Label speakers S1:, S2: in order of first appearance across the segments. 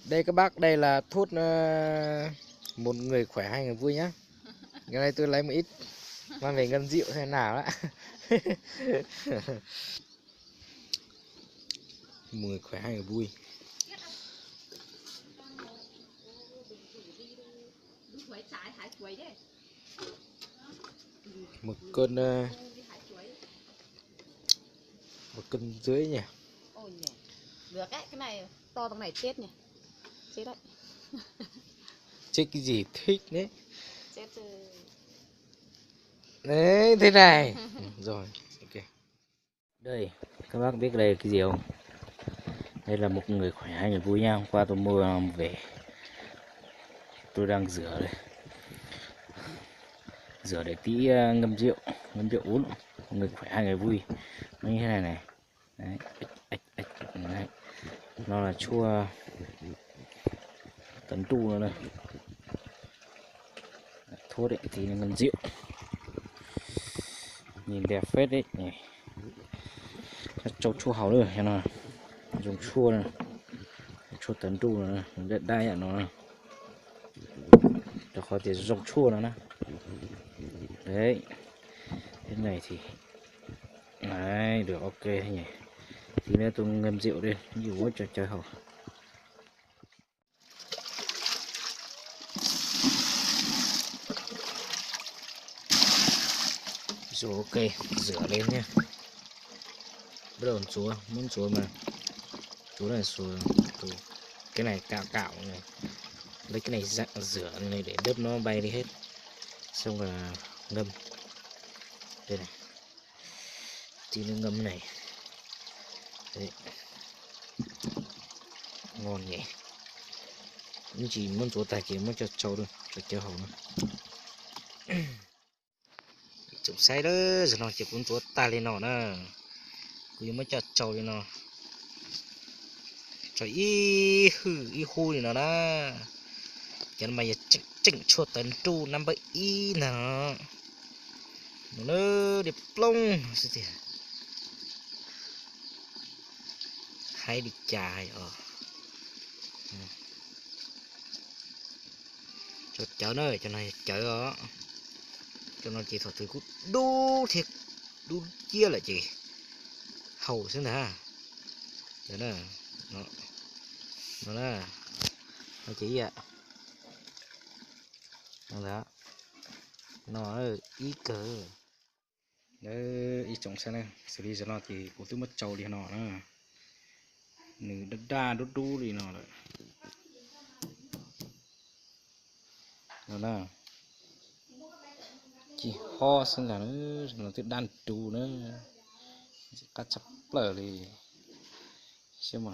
S1: Đây các bác, đây là thuốc một người khỏe hai người vui nhá. Cái này tôi lấy một ít mang về ngâm rượu thế nào đó. Một người khỏe hai người vui. Một cân dưới nhỉ.
S2: Ôi nhỉ. Được đấy, cái này to bằng này chết nhỉ. Chết đấy.
S1: Chết cái gì thích đấy.
S2: Chết
S1: Đấy, thế này. Rồi, ok. Đây, các bác biết đây là cái gì không? Đây là một người khỏe hai người vui nha. Hôm qua tôi mua về. Tôi đang rửa đây. Rửa để tí ngâm rượu uống. Người khỏe hai người vui. Nó như thế này này. Đấy, đấy. Nó là chua tấn tu nữa đây. Thuốc đấy thì là ngâm rượu. Nhìn đẹp phết đấy nhỉ. Cho chua hào nữa cho nó dùng chua này. Chua tấn tu nữa, đất đai ạ nó. Được khỏi thì dùng chua nữa nè. Đấy. Thế này thì đấy, được ok nhỉ. Tí nữa tôi ngâm rượu đi, nhiều quá cho chơi hầu. Rồi ok, rửa lên nhé. Bắt đầu muốn chúa mà. Chúa này chúa, cái này cạo này. Lấy cái này rửa này để đớp nó bay đi hết. Xong là ngâm. Đây này. Tí nữa ngâm này. Đấy. Ngon nhỉ. Nhưng chỉ muốn chúa tài chỉ muốn cho trâu thôi, cho chơi hầu nữa. Chúng say đó, rồi nó chỉ muốn chúa ta lên nó nè. Cứ mới cho trâu lên nó. Trời y khu này nó đó. Cho nên mày chỉnh chua tấn tru năm bảy y nó. Nó đẹp lông. Hay đi chài cho chở nó cho này chở đó. Cho nó chỉ thuật từ cút đu thiệt. Đu chia là chị. Hầu xem nè. Đó nè. Nó nè. Nó chỉ vậy. Đó. Nó ý cờ. Đấy, ý trọng xe này. Xử lý cho nó thì cũng mất trâu đi nó nữa. Nữ đất đa đốt đu đi nó rồi. Đó nè. Chỉ ho xem là nó tự đan trù nữa. Cắt chắp lở thì xem mà.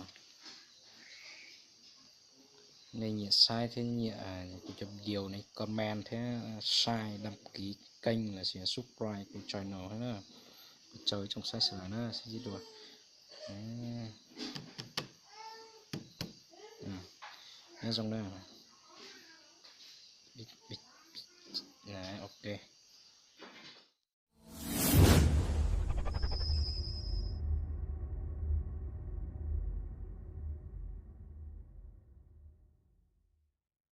S1: Này nhẹ sai thế nhẹ chụp điều này comment thế sai đăng ký kênh là sẽ subscribe của channel hết nữa. Chơi trong sai sửa nữa sẽ gì được. Nghe trong đây này ok.